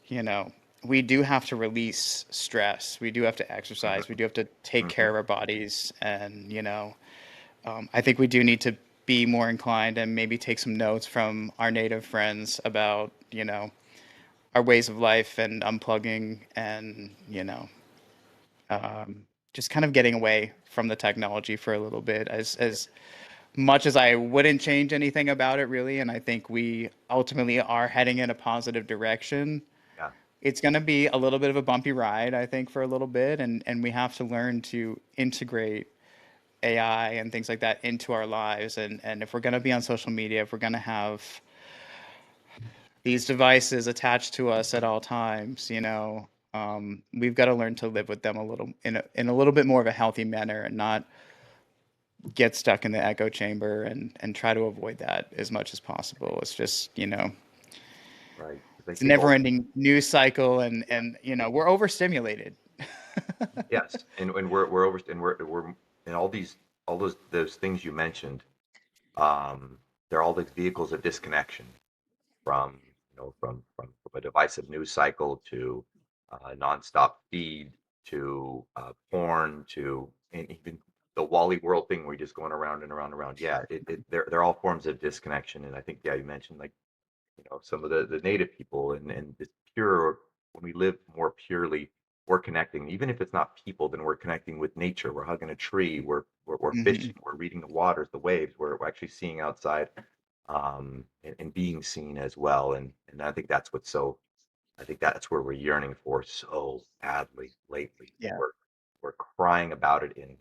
you know, we do have to release stress. We do have to exercise. We Hmm. do have to take care Hmm. of our bodies. And, I think we do need to be more inclined and maybe take some notes from our native friends about, our ways of life and unplugging and, just kind of getting away from the technology for a little bit as much as I wouldn't change anything about it really, and I think we ultimately are heading in a positive direction. Yeah, It's going to be a little bit of a bumpy ride, I think, for a little bit, and we have to learn to integrate AI and things like that into our lives. And if we're going to be on social media, if we're going to have these devices attached to us at all times, we've got to learn to live with them a little in a little bit more of a healthy manner and not get stuck in the echo chamber and try to avoid that as much as possible. It's just, right. Because they it's a take never all, ending news cycle yeah, and we're overstimulated. yes, and we're over and we're and all those things you mentioned, um, they're all these vehicles of disconnection from from a divisive news cycle to nonstop feed to porn to and even the Wally World thing where you're just going around and around and around. Yeah, they're all forms of disconnection. And I think yeah, you mentioned like some of the native people and this pure when we live more purely we're connecting. Even if it's not people, then we're connecting with nature. We're hugging a tree. We're Hmm. fishing. We're reading the waters, the waves. We're actually seeing outside, and being seen as well. And I think that's what's so. I think that's where we're yearning for so badly lately. Yeah. We're crying about it in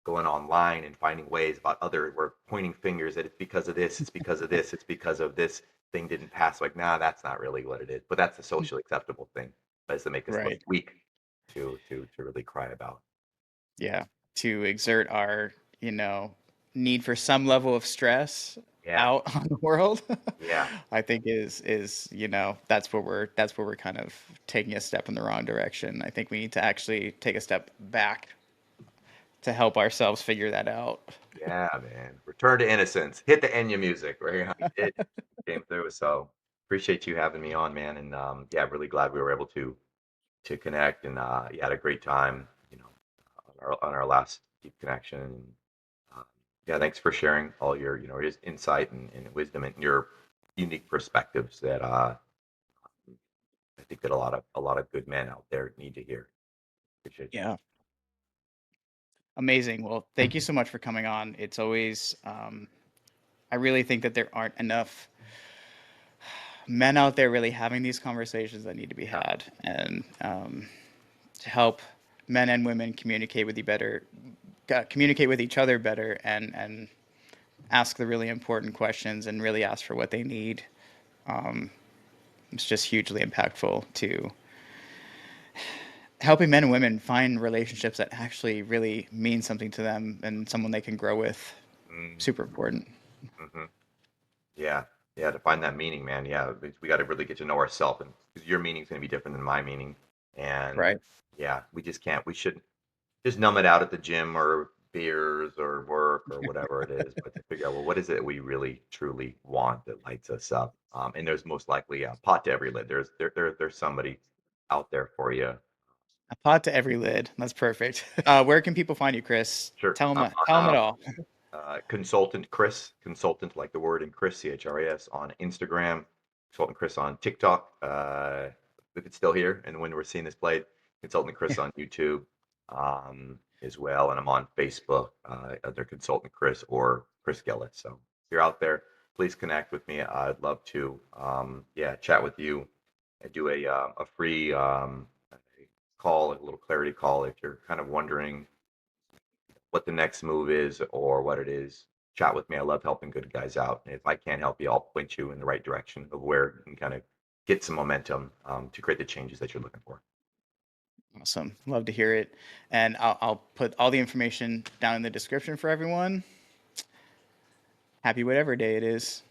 going online and finding ways about other. We're pointing fingers that it's because of this. It's because of this. It's because of this thing didn't pass. Like, nah, that's not really what it is. But that's a socially acceptable thing. But it's to make us look Right. weak to really cry about. Yeah. To exert our, you know, need for some level of stress Yeah, out on the world, yeah, I think is, that's where we're kind of taking a step in the wrong direction. I think we need to actually take a step back to help ourselves figure that out. yeah, man. Return to innocence. Hit the Enya music. Right, he did came through. So appreciate you having me on, man. And yeah, really glad we were able to connect, and you had a great time, on our last deep connection. And, um, yeah, thanks for sharing all your, just insight and wisdom and your unique perspectives that I think that a lot of good men out there need to hear. Appreciate you. Yeah. Amazing. Well, thank you so much for coming on. It's always, I really think that there aren't enough men out there really having these conversations that need to be Yeah, had, and to help men and women communicate with each other better, and ask the really important questions and really ask for what they need. It's just hugely impactful to helping men and women find relationships that actually really mean something to them and someone they can grow with. Super important. mm-hmm. Yeah, yeah. To find that meaning, man. Yeah, we got to really get to know ourselves, and because your meaning is going to be different than my meaning, and Right. yeah, we just can't. We shouldn't just numb it out at the gym or beers or work or whatever it is, but to figure out, well, what is it we really truly want that lights us up? And there's most likely a pot to every lid. There's somebody out there for you. A pot to every lid. That's perfect. Where can people find you, Chris? Sure. Tell them, I'm tell them on it all. consultant Chris, consultant like the word in Chris, CHRIS on Instagram, consultant Chris on TikTok, if it's still here, and when we're seeing this played, consultant Chris on YouTube, as well, and I'm on Facebook, under consultant Chris or Chris Gillis. So if you're out there, please connect with me. I'd love to, yeah, chat with you and do a free call, a little clarity call if you're kind of wondering what the next move is or what it is. Chat with me. I love helping good guys out. And if I can't help you, I'll point you in the right direction of where you can kind of get some momentum, to create the changes that you're looking for. Awesome. Love to hear it. And I'll put all the information down in the description for everyone. Happy whatever day it is.